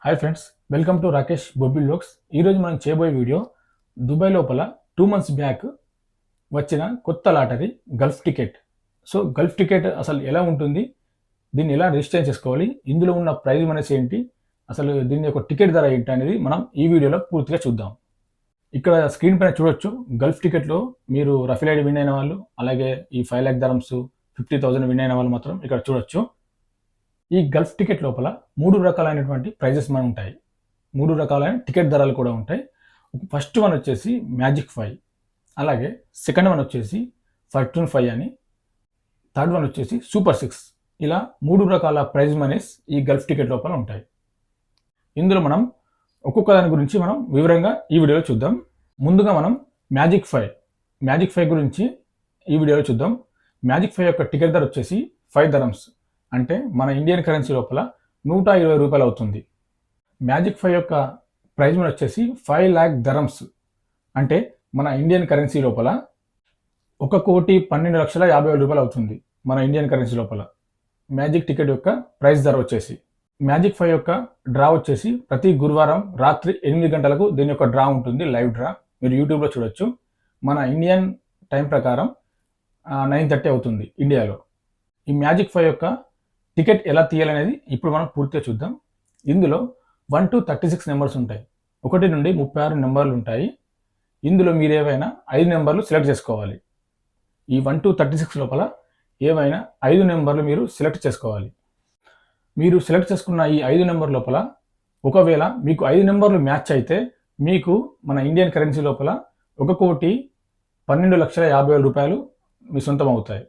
Hi friends, welcome to Rakesh Bobbil vlogs. ఈరోజు మనం చేయబోయే వీడియో దుబాయ్ లోపల 2 months బ్యాక్ వచ్చిన కొత్త lottery Gulf ticket. So Gulf ticket అసలు ఎలా ఉంటుంది, దీన్ని ఎలా రిజిస్టర్ చేసుకోవాలి, ఇందులో ఉన్న ప్రైజ్ మనీస్ ఏంటి, అసలు దీని యొక్క టికెట్ ధర ఏంటి అనేది మనం ఈ వీడియోలో పూర్తిగా చూద్దాం. ఇక్కడ స్క్రీన్ పైన చూడొచ్చు, గల్ఫ్ టికెట్లో మీరు రఫీలైడ్ విన్ అయిన వాళ్ళు, అలాగే ఈ 5 lakh dirhams 50,000 విన్ అయిన వాళ్ళు మాత్రం ఇక్కడ చూడొచ్చు. ఈ గల్ఫ్ టికెట్ లోపల 3 రకాలైనటువంటి ప్రైజెస్ మనం ఉంటాయి, 3 రకాలైన టికెట్ ధరలు కూడా ఉంటాయి. ఫస్ట్ వన్ వచ్చేసి మ్యాజిక్ 5, అలాగే సెకండ్ వన్ వచ్చేసి ఫార్చ్యూన్ 5 అని, థర్డ్ వన్ వచ్చేసి సూపర్ 6. ఇలా 3 రకాల ప్రైజ్ మనీస్ ఈ గల్ఫ్ టికెట్ లోపల ఉంటాయి. ఇందులో మనం ఒక్కొక్క దాని గురించి మనం వివరంగా ఈ వీడియోలో చూద్దాం. ముందుగా మనం మ్యాజిక్ 5 గురించి ఈ వీడియోలో చూద్దాం. మ్యాజిక్ 5 యొక్క టికెట్ ధర వచ్చేసి 5 dirhams, అంటే మన ఇండియన్ కరెన్సీ లోపల 120 రూపాయలు అవుతుంది. మ్యాజిక్ 5 యొక్క ప్రైజ్ మనీ వచ్చేసి 5 lakh dirhams, అంటే మన ఇండియన్ కరెన్సీ లోపల 1,12,50,000 రూపాయలు అవుతుంది మన ఇండియన్ కరెన్సీ లోపల. మ్యాజిక్ టికెట్ యొక్క ప్రైస్ ధర వచ్చేసి మ్యాజిక్ 5 యొక్క డ్రా వచ్చేసి ప్రతి గురువారం రాత్రి 8 గంటలకు దీని యొక్క డ్రా ఉంటుంది, లైవ్ డ్రా. మీరు యూట్యూబ్లో చూడొచ్చు. మన ఇండియన్ టైం ప్రకారం 9:30 అవుతుంది ఇండియాలో. ఈ మ్యాజిక్ 5 యొక్క టికెట్ ఎలా తీయాలనేది ఇప్పుడు మనం పూర్తిగా చూద్దాం. ఇందులో 1 to 36 నెంబర్స్ ఉంటాయి, 1 నుండి 36 నెంబర్లు ఉంటాయి. ఇందులో మీరు ఏవైనా 5 నెంబర్లు సెలెక్ట్ చేసుకోవాలి. ఈ 1 to 36 లోపల ఏవైనా 5 నెంబర్లు మీరు సెలెక్ట్ చేసుకోవాలి. మీరు సెలెక్ట్ చేసుకున్న ఈ 5 నెంబర్ లోపల ఒకవేళ మీకు 5 నెంబర్లు మ్యాచ్ అయితే మీకు మన ఇండియన్ కరెన్సీ లోపల 1,12,50,000 రూపాయలు మీ సొంతం అవుతాయి.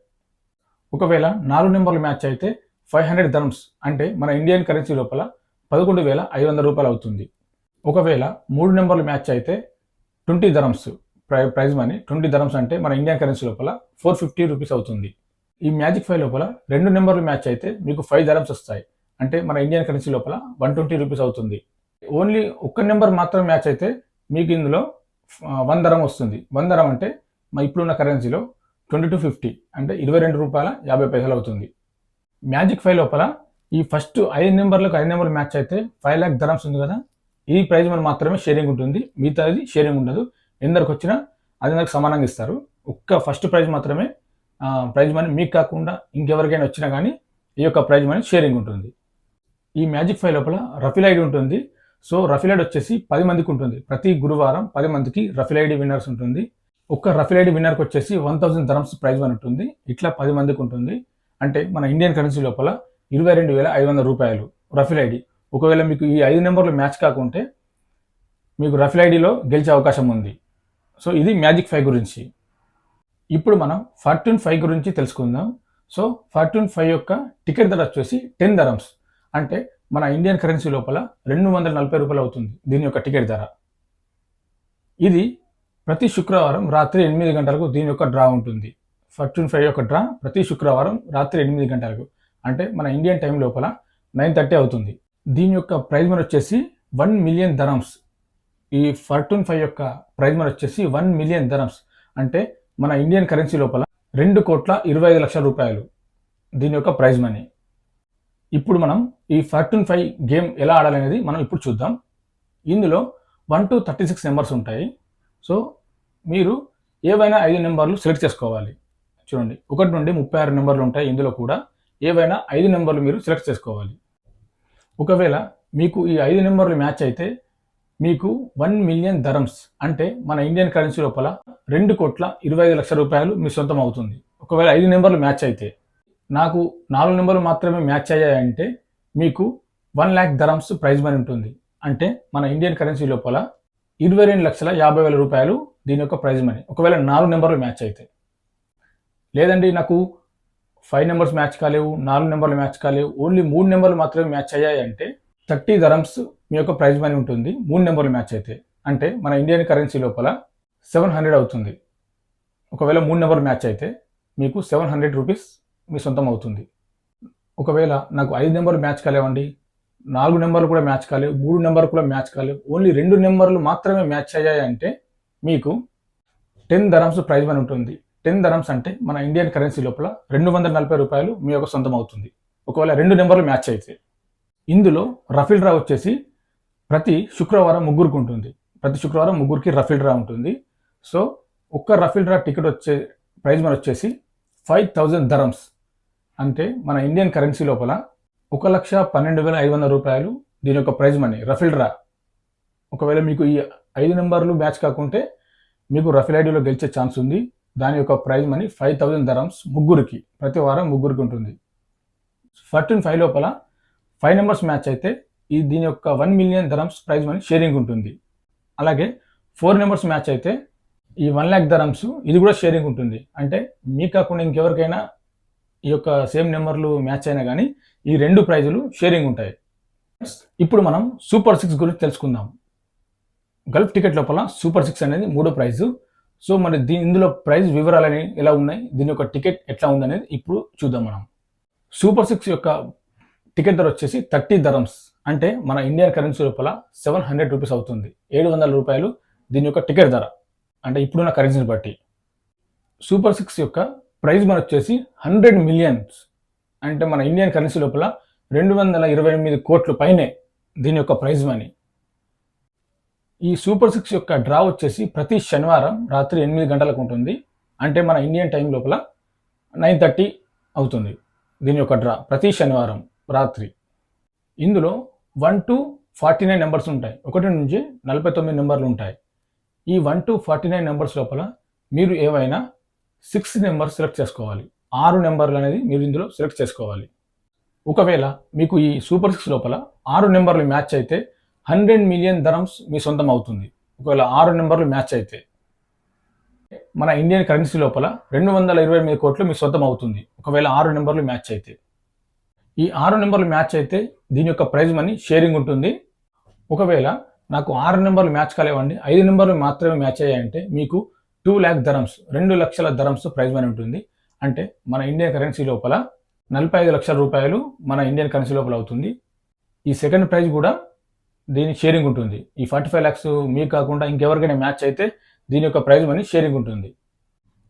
ఒకవేళ 4 నెంబర్లు మ్యాచ్ అయితే 500 dirhams, అంటే మన ఇండియన్ కరెన్సీ లోపల 11,500 రూపాయలు అవుతుంది. ఒకవేళ 3 నెంబర్లు మ్యాచ్ అయితే 20 dirhams ప్రైజ్ మనీ. 20 dirhams అంటే మన ఇండియన్ కరెన్సీ లోపల 450 రూపీస్ అవుతుంది. ఈ మ్యాజిక్ 5 లోపల 2 నెంబర్లు మ్యాచ్ అయితే మీకు 5 dirhams వస్తాయి, అంటే మన ఇండియన్ కరెన్సీ లోపల 120 రూపీస్ అవుతుంది. ఓన్లీ ఒక్క నెంబర్ మాత్రం మ్యాచ్ అయితే మీకు ఇందులో 1 dirham వస్తుంది. 1 dirham అంటే మా ఇప్పుడున్న కరెన్సీలో 2250, అంటే 22 రూపాయల 50 పైసలు అవుతుంది. మ్యాజిక్ 5 లోపల ఈ ఫస్ట్ 5 నెంబర్లకు 5 నెంబర్లు మ్యాచ్ అయితే 5 lakh dirhams ఉంది కదా, ఈ ప్రైజ్ మనీ మాత్రమే షేరింగ్ ఉంటుంది, మిగతాది షేరింగ్ ఉండదు. ఎందరికి వచ్చినా అది నాకు సమానంగా ఇస్తారు. ఒక్క ఫస్ట్ ప్రైజ్ మాత్రమే ప్రైజ్ మనీ మీకు కాకుండా ఇంకెవరికైనా వచ్చినా కానీ ఈ యొక్క ప్రైజ్ మనీ షేరింగ్ ఉంటుంది. ఈ మ్యాజిక్ 5 లోపల రఫీలైడ్ ఉంటుంది. సో రఫీలైడ్ వచ్చేసి 10 మందికి ఉంటుంది. ప్రతి గురువారం 10 మందికి రఫీలైడ్ విన్నర్స్ ఉంటుంది. ఒక్క రఫీలైడ్ విన్నర్కి వచ్చేసి 1000 dirhams ప్రైజ్ మనీ ఉంటుంది. ఇట్లా 10 మందికి ఉంటుంది, అంటే మన ఇండియన్ కరెన్సీ లోపల 22,500 రూపాయలు రఫీలైడ్. ఒకవేళ మీకు ఈ 5 నెంబర్లు మ్యాచ్ కాకుంటే మీకు రఫీలైడ్లో గెలిచే అవకాశం ఉంది. సో ఇది మ్యాజిక్ 5 గురించి. ఇప్పుడు మనం ఫార్చ్యూన్ 5 గురించి తెలుసుకుందాం. సో ఫార్చ్యూన్ 5 యొక్క టికెట్ ధర వచ్చేసి 10 dirhams, అంటే మన ఇండియన్ కరెన్సీ లోపల 240 రూపాయలు అవుతుంది దీని యొక్క టికెట్ ధర. ఇది ప్రతి శుక్రవారం రాత్రి 8 గంటలకు దీని యొక్క డ్రా ఉంటుంది. ఫార్చ్యూన్ 5 యొక్క డ్రా ప్రతి శుక్రవారం రాత్రి 8 గంటలకు, అంటే మన ఇండియన్ టైం లోపల 9:30 అవుతుంది. దీని యొక్క ప్రైజ్ మనీ వచ్చేసి 1 million dirhams. ఈ ఫార్చ్యూన్ 5 యొక్క ప్రైజ్ మనీ వచ్చేసి 1 million dirhams, అంటే మన ఇండియన్ కరెన్సీ లోపల 2,25,00,000 రూపాయలు దీని యొక్క ప్రైజ్ మనీ. ఇప్పుడు మనం ఈ ఫార్చ్యూన్ 5 గేమ్ ఎలా ఆడాలనేది మనం ఇప్పుడు చూద్దాం. ఇందులో 1 to 36 నెంబర్స్ ఉంటాయి. సో మీరు ఏవైనా 5 నెంబర్లు సెలెక్ట్ చేసుకోవాలి. చూడండి, 1 నుండి 36 నెంబర్లు ఉంటాయి. ఇందులో కూడా ఏవైనా 5 నెంబర్లు మీరు సెలెక్ట్ చేసుకోవాలి. ఒకవేళ మీకు ఈ 5 నెంబర్లు మ్యాచ్ అయితే మీకు 1 million dirhams, అంటే మన ఇండియన్ కరెన్సీ లోపల 2,25,00,000 రూపాయలు మీ సొంతం అవుతుంది. ఒకవేళ 5 నెంబర్లు మ్యాచ్ అయితే, నాకు 4 నెంబర్లు మాత్రమే మ్యాచ్ అయ్యాయంటే మీకు 1 lakh dirhams ప్రైజ్ మనీ ఉంటుంది, అంటే మన ఇండియన్ కరెన్సీ లోపల 22,50,000 రూపాయలు దీని యొక్క ప్రైజ్ మనీ. ఒకవేళ 4 నెంబర్లు మ్యాచ్ అయితే. లేదండి నాకు 5 నెంబర్స్ మ్యాచ్ కాలేవు, 4 నెంబర్లు మ్యాచ్ కాలేవు, ఓన్లీ 3 నెంబర్లు మాత్రమే మ్యాచ్ అయ్యాయి అంటే 30 dirhams మీ యొక్క ప్రైజ్ మనీ ఉంటుంది 3 నెంబర్లు మ్యాచ్ అయితే, అంటే మన ఇండియన్ కరెన్సీ లోపల 700 అవుతుంది. ఒకవేళ 3 నెంబర్లు మ్యాచ్ అయితే మీకు 700 రూపీస్ మీ సొంతం అవుతుంది. ఒకవేళ నాకు 5 నెంబర్లు మ్యాచ్ కాలేవండి, 4 నెంబర్లు కూడా మ్యాచ్ కాలేవు, 3 నెంబర్లు కూడా మ్యాచ్ కాలేవు, ఓన్లీ 2 నెంబర్లు మాత్రమే మ్యాచ్ అయ్యాయి అంటే మీకు 10 dirhams ప్రైజ్ మనీ ఉంటుంది. 10 dirhams అంటే మన ఇండియన్ కరెన్సీ లోపల 240 రూపాయలు మీ యొక్క సొంతం అవుతుంది, ఒకవేళ 2 నెంబర్లు మ్యాచ్ అయితే. ఇందులో రఫీల్ డ్రా వచ్చేసి ప్రతి శుక్రవారం ముగ్గురికి ఉంటుంది. ప్రతి శుక్రవారం ముగ్గురికి రఫీల్ డ్రా ఉంటుంది. సో ఒక్క రఫీల్ డ్రా టికెట్ వచ్చే ప్రైజ్ మనీ వచ్చేసి 5,000 దరమ్స్, అంటే మన ఇండియన్ కరెన్సీ లోపల 1,12,500 రూపాయలు దీని యొక్క ప్రైజ్ మనీ రఫీల్ డ్రా. ఒకవేళ మీకు ఈ 5 నెంబర్లు మ్యాచ్ కాకుంటే మీకు రఫీల్ ఐడిలో గెలిచే ఛాన్స్ ఉంది. దాని యొక్క ప్రైజ్ మనీ 5,000 దరమ్స్ ముగ్గురికి, ప్రతి వారం ముగ్గురికి ఉంటుంది. 14-5 లోపల 5 నెంబర్స్ మ్యాచ్ అయితే దీని యొక్క 1 మిలియన్ దరమ్స్ ప్రైజ్ మనీ షేరింగ్ ఉంటుంది. అలాగే 4 నెంబర్స్ మ్యాచ్ అయితే ఈ 1 lakh దరమ్స్ ఇది కూడా షేరింగ్ ఉంటుంది. అంటే మీకు కాకుండా ఇంకెవరికైనా ఈ యొక్క సేమ్ నెంబర్లు మ్యాచ్ అయినా కానీ ఈ 2 ప్రైజులు షేరింగ్ ఉంటాయి. ఇప్పుడు మనం సూపర్ 6 గురించి తెలుసుకుందాం. గల్ఫ్ టికెట్ లోపల సూపర్ 6 అనేది 3వ ప్రైజు. సో మరి ఇందులో ప్రైజ్ వివరాలని ఎలా ఉన్నాయి, దీని యొక్క టికెట్ ఎట్లా ఉందనేది ఇప్పుడు చూద్దాం మనం. సూపర్ 6 యొక్క టికెట్ ధర వచ్చేసి 30 దరమ్స్, అంటే మన ఇండియన్ కరెన్సీ లోపల 700 రూపీస్ అవుతుంది. 700 రూపాయలు దీని యొక్క టికెట్ ధర, అంటే ఇప్పుడున్న కరెన్సీని బట్టి. సూపర్ 6 యొక్క ప్రైజ్ మనీ వచ్చేసి 100 మిలియన్స్, అంటే మన ఇండియన్ కరెన్సీ లోపల 228 కోట్ల పైనే దీని యొక్క ప్రైజ్ మనీ. ఈ సూపర్ 6 యొక్క డ్రా వచ్చేసి ప్రతి శనివారం రాత్రి 8 గంటలకు ఉంటుంది. అంటే మన ఇండియన్ టైం లోపల 9:30 అవుతుంది దీని యొక్క డ్రా, ప్రతి శనివారం రాత్రి. ఇందులో 1 to 49 నెంబర్స్ ఉంటాయి. 1 నుంచి 49 నెంబర్లు ఉంటాయి. ఈ 1 to 49 నెంబర్స్ లోపల మీరు ఏవైనా 6 నెంబర్స్ సెలెక్ట్ చేసుకోవాలి. 6 నెంబర్లు అనేది మీరు ఇందులో సెలెక్ట్ చేసుకోవాలి. ఒకవేళ మీకు ఈ సూపర్ 6 లోపల 6 నెంబర్లు మ్యాచ్ అయితే 100 మిలియన్ దరమ్స్ మీ సొంతం అవుతుంది. ఒకవేళ 6 నెంబర్లు మ్యాచ్ అయితే మన ఇండియన్ కరెన్సీ లోపల 228 కోట్లు మీ సొంతం అవుతుంది. ఒకవేళ 6 నెంబర్లు మ్యాచ్ అయితే. ఈ 6 నెంబర్లు మ్యాచ్ అయితే దీని యొక్క ప్రైజ్ మనీ షేరింగ్ ఉంటుంది. ఒకవేళ నాకు 6 నెంబర్లు మ్యాచ్ కాలేవండి, 5 నెంబర్లు మాత్రమే మ్యాచ్ అయ్యాయంటే మీకు 2 lakh దరమ్స్, 2 లక్షల దరమ్స్ ప్రైజ్ మనీ ఉంటుంది. అంటే మన ఇండియన్ కరెన్సీ లోపల 45 లక్షల రూపాయలు మన ఇండియన్ కరెన్సీ లోపల అవుతుంది. ఈ సెకండ్ ప్రైజ్ కూడా దీని షేరింగ్ ఉంటుంది. ఈ 45 lakhs మీకు కాకుండా ఇంకెవరికైనా మ్యాచ్ అయితే దీని యొక్క ప్రైజ్ మనీ షేరింగ్ ఉంటుంది.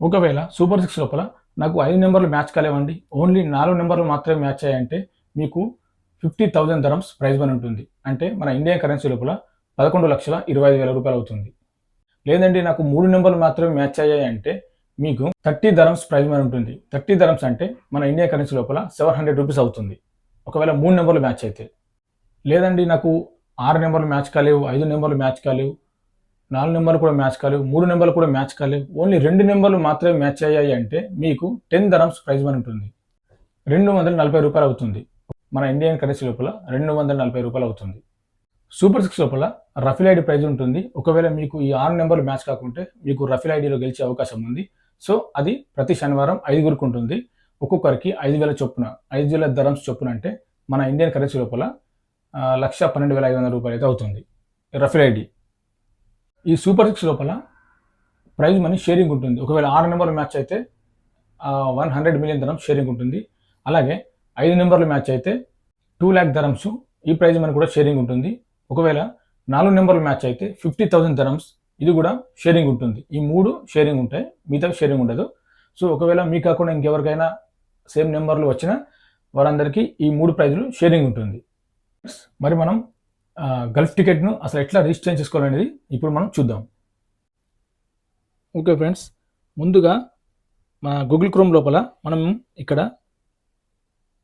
ఒకవేళ సూపర్ 6 లోపల నాకు 5 నెంబర్లు మ్యాచ్ కాలేవండి, ఓన్లీ 4 నెంబర్లు మాత్రమే మ్యాచ్ అయ్యాయంటే మీకు 50,000 దరమ్స్ ప్రైజ్ మనీ ఉంటుంది. అంటే మన ఇండియన్ కరెన్సీ లోపల 11,25,000 రూపాయలు అవుతుంది. లేదండి నాకు 3 నెంబర్లు మాత్రమే మ్యాచ్ అయ్యాయంటే మీకు 30 దరమ్స్ ప్రైజ్ మనీ ఉంటుంది. 30 దరమ్స్ అంటే మన ఇండియన్ కరెన్సీ లోపల 700 రూపీస్ అవుతుంది. ఒకవేళ 3 నెంబర్లు మ్యాచ్ అయితే. లేదండి నాకు 6 నెంబర్లు మ్యాచ్ కాలేవు, 5 నెంబర్లు మ్యాచ్ కాలేవు, 4 నెంబర్లు కూడా మ్యాచ్ కాలేవు, 3 నెంబర్లు కూడా మ్యాచ్ కాలేవు, ఓన్లీ 2 నెంబర్లు మాత్రమే మ్యాచ్ అయ్యాయి అంటే మీకు 10 దరమ్స్ ప్రైజ్ మనీ ఉంటుంది. 240 రూపాయలు అవుతుంది. మన ఇండియన్ కరెన్సీ లోపల 240 రూపాయలు అవుతుంది. సూపర్ 6 లోపల రఫీల్ ఐడి ప్రైజ్ ఉంటుంది. ఒకవేళ మీకు ఈ 6 నెంబర్లు మ్యాచ్ కాకుంటే మీకు రఫీల్ ఐడిలో గెలిచే అవకాశం ఉంది. సో అది ప్రతి శనివారం 5గురికి ఉంటుంది. ఒక్కొక్కరికి 5,000 చొప్పున, 5,000 దరమ్స్ చొప్పున, అంటే మన ఇండియన్ కరెన్సీ లోపల 1,12,500 రూపాయలు అయితే అవుతుంది రఫీల్ ఐడి. ఈ సూపర్ 6 లోపల ప్రైజ్ మనీ షేరింగ్ ఉంటుంది. ఒకవేళ 6 నెంబర్లు మ్యాచ్ అయితే 100 మిలియన్ దరమ్స్ షేరింగ్ ఉంటుంది. అలాగే 5 నెంబర్లు మ్యాచ్ అయితే 2 lakh దరమ్స్ ఈ ప్రైజ్ మనీ కూడా షేరింగ్ ఉంటుంది. ఒకవేళ 4 నెంబర్లు మ్యాచ్ అయితే 50,000 దరమ్స్ ఇది కూడా షేరింగ్ ఉంటుంది. ఈ 3 షేరింగ్ ఉంటాయి, మిగతా షేరింగ్ ఉండదు. సో ఒకవేళ మీకు కాకుండా ఇంకెవరికైనా సేమ్ నెంబర్లు వచ్చినా వారందరికీ ఈ 3 ప్రైజులు షేరింగ్ ఉంటుంది. మరి మనం గల్ఫ్ టికెట్ను అసలు ఎట్లా రిజిస్టర్ చేసుకోవాలనేది ఇప్పుడు మనం చూద్దాం. ఓకే ఫ్రెండ్స్, ముందుగా మన గూగుల్ క్రోమ్ లోపల మనం ఇక్కడ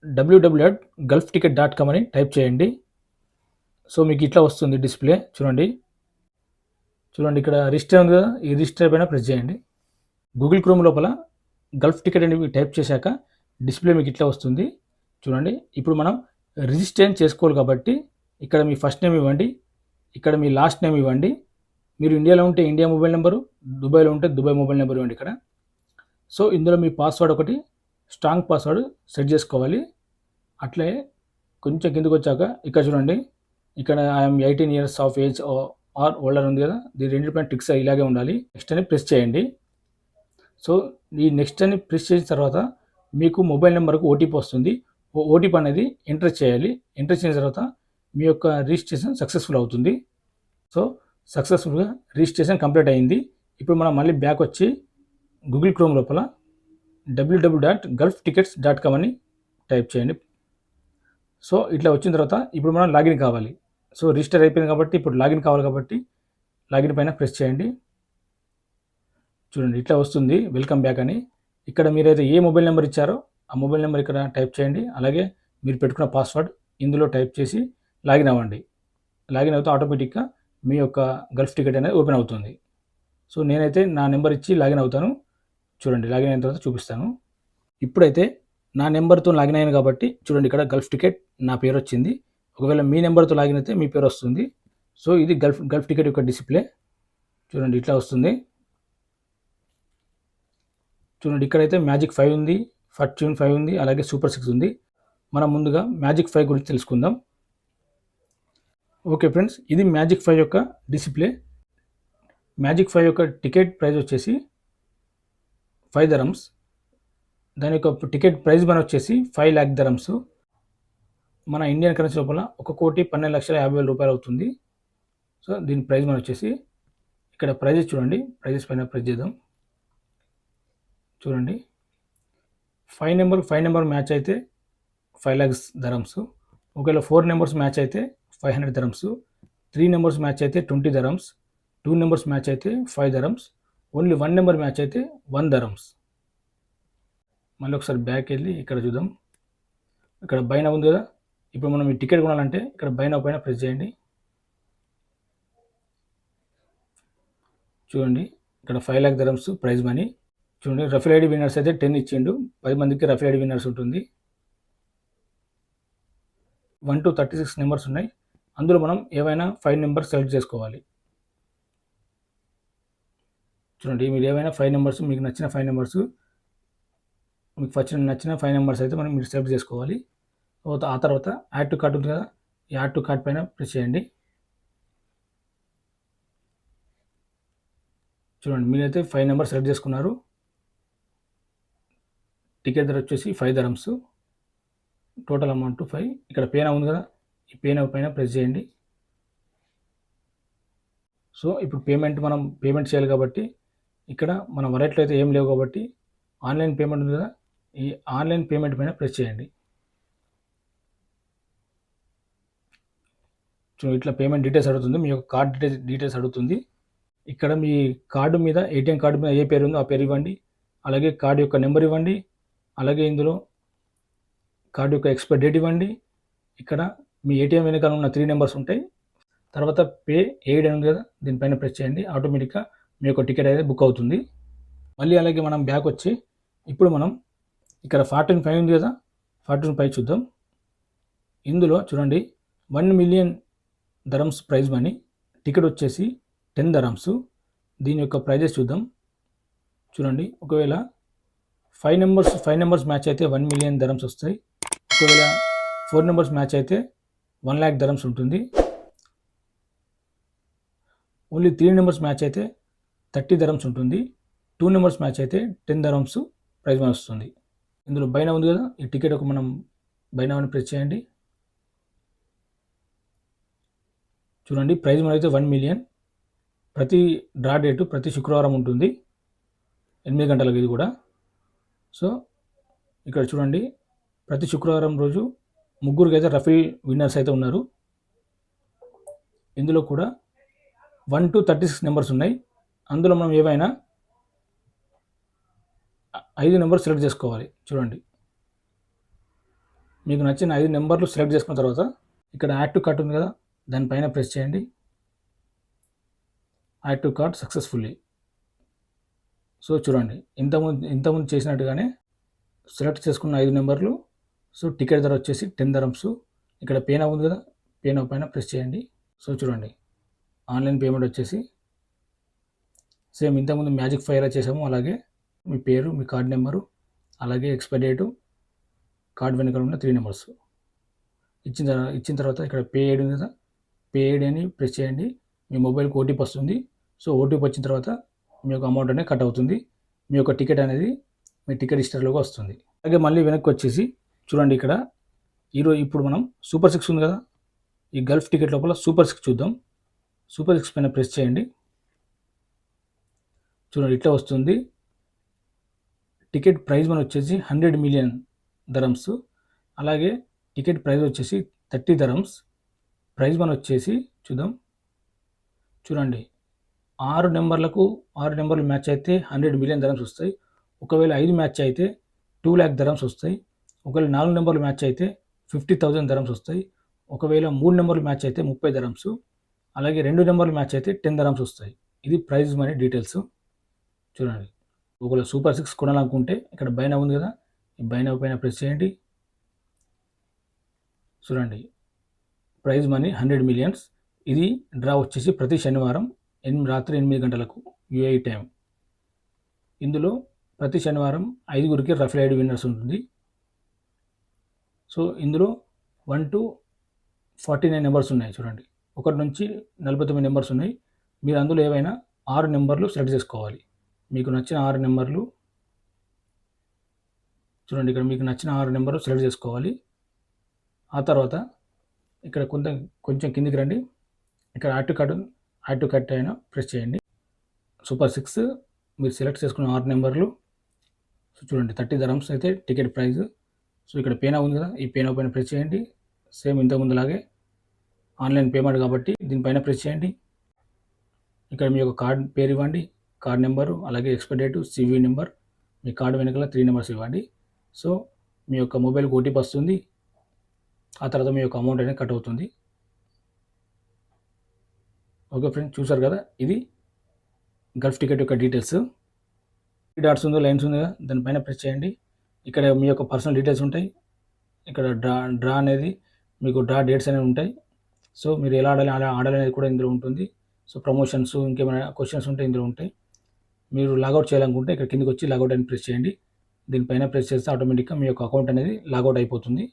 www.gulfticket.com అని టైప్ చేయండి. సో మీకు ఇట్లా వస్తుంది డిస్ప్లే. చూడండి ఇక్కడ రిజిస్టర్ ఉంది కదా, ఈ రిజిస్టర్ పైన ప్రెస్ చేయండి. గూగుల్ క్రోమ్ లోపల గల్ఫ్ టికెట్ అని టైప్ చేశాక డిస్ప్లే మీకు ఇట్లా వస్తుంది. చూడండి, ఇప్పుడు మనం రిజిస్టర్ చేసుకోవాలి కాబట్టి ఇక్కడ మీ ఫస్ట్ నేమ్ ఇవ్వండి, ఇక్కడ మీ లాస్ట్ నేమ్ ఇవ్వండి. మీరు ఇండియాలో ఉంటే ఇండియా మొబైల్ నెంబరు, దుబాయ్లో ఉంటే దుబాయ్ మొబైల్ నెంబర్ ఇవ్వండి ఇక్కడ. సో ఇందులో మీ పాస్వర్డ్ ఒకటి స్ట్రాంగ్ పాస్వర్డ్ సెట్ చేసుకోవాలి. అట్లే కొంచెం కిందకు వచ్చాక ఇక్కడ చూడండి, ఇక్కడ I'm 18 years of age or older ఉంది కదా, దీని రెండింటిపైన టిక్స్ ఇలాగే ఉండాలి. నెక్స్ట్ అని ప్రెస్ చేయండి. సో ఈ నెక్స్ట్ అని ప్రెస్ చేసిన తర్వాత మీకు మొబైల్ నెంబర్కు ఓటీపీ వస్తుంది. ఓటీపీ అనేది ఎంటర్ చేయాలి. ఎంటర్ చేసిన తర్వాత మీ యొక్క రిజిస్ట్రేషన్ సక్సెస్ఫుల్ అవుతుంది. సో సక్సెస్ఫుల్గా రిజిస్ట్రేషన్ కంప్లీట్ అయింది. ఇప్పుడు మనం మళ్ళీ బ్యాక్ వచ్చి గూగుల్ క్రోమ్ లోపల www.gulftickets.com అని టైప్ చేయండి. సో ఇట్లా వచ్చిన తర్వాత ఇప్పుడు మనం లాగిన్ కావాలి. సో రిజిస్టర్ అయిపోయింది కాబట్టి ఇప్పుడు లాగిన్ కావాలి కాబట్టి లాగిన్ పైన ప్రెస్ చేయండి. చూడండి ఇట్లా వస్తుంది వెల్కమ్ బ్యాక్ అని. ఇక్కడ మీరైతే ఏ మొబైల్ నెంబర్ ఇచ్చారో ఆ మొబైల్ నెంబర్ ఇక్కడ టైప్ చేయండి. అలాగే మీరు పెట్టుకున్న పాస్వర్డ్ ఇందులో టైప్ చేసి లాగిన్ అవ్వండి. లాగిన్ అవుతే ఆటోమేటిక్గా మీ యొక్క గల్ఫ్ టికెట్ అనేది ఓపెన్ అవుతుంది. సో నేనైతే నా నెంబర్ ఇచ్చి లాగిన్ అవుతాను. చూడండి లాగిన్ అయిన తర్వాత చూపిస్తాను. ఇప్పుడైతే నా నెంబర్తో లాగిన్ అయ్యాను కాబట్టి చూడండి ఇక్కడ గల్ఫ్ టికెట్ నా పేరు వచ్చింది. ఒకవేళ మీ నెంబర్తో లాగిన్ అయితే మీ పేరు వస్తుంది. సో ఇది గల్ఫ్ టికెట్ యొక్క డిస్ప్లే. చూడండి ఇట్లా వస్తుంది. చూడండి ఇక్కడైతే మ్యాజిక్ 5 ఉంది, ఫార్చ్యూన్ 5 ఉంది, అలాగే సూపర్ 6 ఉంది. మనం ముందుగా మ్యాజిక్ 5 గురించి తెలుసుకుందాం. ఓకే ఫ్రెండ్స్, ఇది మ్యాజిక్ 5 యొక్క డిస్ప్లే. మ్యాజిక్ 5 యొక్క టికెట్ ప్రైస్ వచ్చేసి 5 dirhams. దాని యొక్క టికెట్ ప్రైస్ మన వచ్చేసి 5 lakh dirhams. మన ఇండియన్ కరెన్సీ లోపల 1,12,50,000 రూపాయలు అవుతుంది. సో దీని ప్రైస్ మన వచ్చేసి ఇక్కడ ప్రైజెస్ చూడండి. ప్రైజెస్ పైన ప్రెస్ చేద్దాం. చూడండి 5 నెంబర్ మ్యాచ్ అయితే 5 lakhs dirhams. ఒకవేళ 4 నెంబర్స్ మ్యాచ్ అయితే 500 dirhams. 3 నెంబర్స్ మ్యాచ్ అయితే 20 dirhams. 2 నెంబర్స్ మ్యాచ్ అయితే 5 dirhams. ఓన్లీ 1 నెంబర్ మ్యాచ్ అయితే 1 dirhams. మళ్ళీ ఒకసారి బ్యాక్ వెళ్ళి ఇక్కడ చూద్దాం. ఇక్కడ బై నౌ ఉంది కదా. ఇప్పుడు మనం ఈ టికెట్ కొనాలంటే ఇక్కడ బై నౌ పైన ప్రెస్ చేయండి. చూడండి ఇక్కడ 5 lakh dirhams ప్రైజ్ మనీ. చూడండి రఫీల్ ఐడి విన్నర్స్ అయితే 10 ఇచ్చిండు. 10 మందికి రఫీల్ ఐడి విన్నర్స్ ఉంటుంది. 1 to 36 నెంబర్స్ ఉన్నాయి. అందులో మనం ఏవైనా 5 నెంబర్స్ సెలెక్ట్ చేసుకోవాలి. చూడండి మీరు ఏవైనా 5 నెంబర్స్, మీకు నచ్చిన 5 నెంబర్స్, మీకు ఫస్ట్ నచ్చిన 5 నెంబర్స్ అయితే మీరు సెలెక్ట్ చేసుకోవాలి. ఆ తర్వాత యాడ్ టు కార్ట్ ఉంది కదా, ఈ యాడ్ టు కార్ట్ పైన ప్రెస్ చేయండి. చూడండి మీరైతే 5 నెంబర్స్ సెలెక్ట్ చేసుకున్నారు. టికెట్ ధర వచ్చేసి 5 dirhams. Total amount 5. ఇక్కడ పే నౌ ఉంది కదా, ఈ పే నౌ పైన ప్రెస్ చేయండి. సో ఇప్పుడు మనం పేమెంట్ చేయాలి కాబట్టి ఇక్కడ మన వాలెట్లో అయితే ఏం లేవు కాబట్టి ఆన్లైన్ పేమెంట్ ఉంది కదా, ఈ ఆన్లైన్ పేమెంట్ పైన ప్రెస్ చేయండి. సో ఇట్లా పేమెంట్ డీటెయిల్స్ అడుగుతుంది, మీ యొక్క కార్డ్ డీటెయిల్స్ అడుగుతుంది. ఇక్కడ మీ కార్డు మీద, ఏటీఎం కార్డు మీద ఏ పేరు ఉందో ఆ పేరు ఇవ్వండి. అలాగే కార్డు యొక్క నెంబర్ ఇవ్వండి. అలాగే ఇందులో కార్డు యొక్క ఎక్స్పైరీ డేట్ ఇవ్వండి. ఇక్కడ మీ ఏటీఎం వెనకాల ఉన్న 3 నెంబర్స్ ఉంటాయి. తర్వాత పే ఎయిడ్ అని ఉంది కదా, దీనిపైన ప్రెస్ చేయండి. ఆటోమేటిక్గా మీ యొక్క టికెట్ అయితే బుక్ అవుతుంది. మళ్ళీ అలాగే మనం బ్యాక్ వచ్చి ఇప్పుడు మనం ఇక్కడ 14.5 ఉంది కదా, 14.5 చూద్దాం. ఇందులో చూడండి 1 million dirhams prize money. Ticket వచ్చేసి 10 dirhams. దీని యొక్క ప్రైజెస్ చూద్దాం. చూడండి ఒకవేళ 5 నెంబర్స్ మ్యాచ్ అయితే 1 million dirhams వస్తాయి. ఒకవేళ 4 నెంబర్స్ మ్యాచ్ అయితే 1 lakh dirhams ఉంటుంది. ఓన్లీ 3 నెంబర్స్ మ్యాచ్ అయితే 30 dirhams ఉంటుంది. 2 నెంబర్స్ మ్యాచ్ అయితే 10 dirhams ప్రైజ్ మనీ వస్తుంది. ఇందులో బై నౌ ఉంది కదా, ఈ టికెట్ ఒక మనం బై నౌ అని ప్రెస్ చేయండి. చూడండి ప్రైజ్ మనీ అయితే 1 million. ప్రతి డ్రా డేటు ప్రతి శుక్రవారం ఉంటుంది 8 గంటలకు ఇది కూడా. సో ఇక్కడ చూడండి ప్రతి శుక్రవారం రోజు 3 అయితే రఫీల్ విన్నర్స్ అయితే ఉన్నారు. ఇందులో కూడా 1 to 36 నెంబర్స్ ఉన్నాయి. అందులో మనం ఏవైనా 5 నెంబర్స్ సెలెక్ట్ చేసుకోవాలి. చూడండి మీకు నచ్చిన 5 నెంబర్లు సెలెక్ట్ చేసుకున్న తర్వాత ఇక్కడ యాడ్ టు కార్ట్ ఉంది కదా, దానిపైన ప్రెస్ చేయండి. Add to cart successfully. So చూడండి ఇంతకుముందు చేసినట్టుగానే సెలెక్ట్ చేసుకున్న 5 నెంబర్లు. సో టికెట్ ధర వచ్చేసి 10 dirhams. ఇక్కడ పే నౌ ఉంది కదా, పే నౌ పైన ప్రెస్ చేయండి. సో చూడండి ఆన్లైన్ పేమెంట్ వచ్చేసి సేమ్ ఇంతకుముందు మ్యాజిక్ 5 ఎలా చేసామో అలాగే మీ పేరు, మీ కార్డ్ నెంబరు, అలాగే ఎక్స్పైరీ డేటు, కార్డ్ వెనకాల ఉన్న 3 నెంబర్స్ ఇచ్చిన తర్వాత ఇక్కడ పే ఎయిడ్ ఉంది కదా, పే ఎయిడ్ అని ప్రెస్ చేయండి. మీ మొబైల్కి ఓటీపీ వస్తుంది. సో ఓటీపీ వచ్చిన తర్వాత మీ యొక్క అమౌంట్ అనేది కట్ అవుతుంది. మీ యొక్క టికెట్ అనేది మీ టికెట్ హిస్టరీలోకి వస్తుంది. అలాగే మళ్ళీ వెనక్కి వచ్చేసి చూడండి ఇక్కడ ఇప్పుడు మనం సూపర్ 6 ఉంది కదా, ఈ గల్ఫ్ టికెట్ లోపల సూపర్ 6 చూద్దాం. సూపర్ 6 పైన ప్రెస్ చేయండి. చూడండి ఇట్లా వస్తుంది. టికెట్ ప్రైజ్ మన వచ్చేసి 100 million dirhams. అలాగే టికెట్ ప్రైస్ వచ్చేసి 30 dirhams. ప్రైజ్ మనీ వచ్చేసి చూద్దాం. చూడండి, 6 నెంబర్లు మ్యాచ్ అయితే 100 మిలియన్ దరమ్స్ వస్తాయి. ఒకవేళ 5 మ్యాచ్ అయితే 2 lakh దరమ్స్ వస్తాయి. ఒకవేళ 4 నెంబర్లు మ్యాచ్ అయితే 50,000 దరమ్స్ వస్తాయి. ఒకవేళ 3 నెంబర్లు మ్యాచ్ అయితే 30 దరమ్స్. అలాగే 2 నెంబర్లు మ్యాచ్ అయితే 10 దరమ్స్ వస్తాయి. ఇది ప్రైజ్ మనీ డీటెయిల్స్. చూడండి, ఒకవేళ సూపర్ 6 కొనాలనుకుంటే ఇక్కడ బై నౌ ఉంది కదా, ఈ బై నౌ పైన ప్రెస్ చేయండి. చూడండి, ప్రైజ్ మనీ 100 మిలియన్స్. ఇది డ్రా వచ్చేసి ప్రతి శనివారం రాత్రి 8 గంటలకు యూఏఈ టైం. ఇందులో ప్రతి శనివారం 5గురికి రఫల్ ఐడి విన్నర్స్ ఉంటుంది. సో ఇందులో 1 to 49 నెంబర్స్ ఉన్నాయి. చూడండి, 1 నుంచి 49 నెంబర్స్ ఉన్నాయి. మీరు అందులో ఏవైనా 6 నెంబర్లు సెలెక్ట్ చేసుకోవాలి. మీకు నచ్చిన 6 నెంబర్లు చూడండి, ఇక్కడ మీకు నచ్చిన 6 నెంబర్లు సెలెక్ట్ చేసుకోవాలి. ఆ తర్వాత ఇక్కడ కొంచెం కిందికి రండి. ఇక్కడ యాడ్ టు కట్ అయినా ప్రెస్ చేయండి. సూపర్ 6 మీరు సెలెక్ట్ చేసుకున్న 6 నెంబర్లు. సో చూడండి, 30 దరమ్స్ అయితే టికెట్ ప్రైజ్. సో ఇక్కడ పేనా ఉంది కదా, ఈ పేనా పైన ప్రెస్ చేయండి. సేమ్ ఇంతకుముందులాగే ఆన్లైన్ పేమెంట్ కాబట్టి దీనిపైన ప్రెస్ చేయండి. ఇక్కడ మీ యొక్క కార్డ్ పేరు ఇవ్వండి, కార్డ్ నెంబరు, అలాగే ఎక్స్పైరీ డేటు, సివి నెంబర్, మీ కార్డు వెనకాల 3 నెంబర్స్ ఇవ్వండి. సో మీ యొక్క మొబైల్కి ఓటీపీ వస్తుంది. ఆ తర్వాత మీ యొక్క అమౌంట్ అనేది కట్ అవుతుంది. ఓకే ఫ్రెండ్స్, చూసారు కదా, ఇది గల్ఫ్ టికెట్ యొక్క డీటెయిల్స్. డాట్స్ ఉందో లైన్స్ ఉందో దానిపైన ప్రెస్ చేయండి. ఇక్కడ మీ యొక్క పర్సనల్ డీటెయిల్స్ ఉంటాయి. ఇక్కడ డ్రా అనేది మీకు డ్రా డేట్స్ అనేవి ఉంటాయి. సో మీరు ఎలా ఆడాలి అలా ఆడాలనేది కూడా ఇందులో ఉంటుంది. సో ప్రమోషన్స్, ఇంకేమైనా క్వశ్చన్స్ ఉంటే ఇందులో ఉంటాయి. మీరు లాగౌట్ చేయాలనుకుంటే ఇక్కడ కిందకి వచ్చి లాగౌట్ అని ప్రెస్ చేయండి. దీనిపైన ప్రెస్ చేస్తే ఆటోమేటిక్గా మీ యొక్క అకౌంట్ అనేది లాగౌట్ అయిపోతుంది.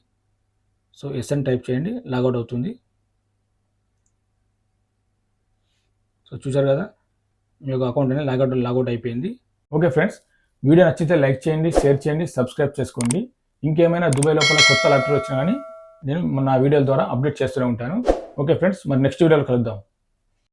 సో ఎస్ఎన్ టైప్ చేయండి, లాగౌట్ అవుతుంది. సో చూసారు కదా, మీ యొక్క అకౌంట్ అనేది లాగౌట్ అయిపోయింది. ఓకే ఫ్రెండ్స్, వీడియో నచ్చితే లైక్ చేయండి, షేర్ చేయండి, సబ్స్క్రైబ్ చేసుకోండి. ఇంకేమైనా దుబాయ్ లోపల కొత్త లాటరీ వచ్చినా కానీ నేను నా వీడియోల ద్వారా అప్డేట్ చేస్తూనే ఉంటాను. ఓకే ఫ్రెండ్స్, మరి నెక్స్ట్ వీడియోలో కలుద్దాం.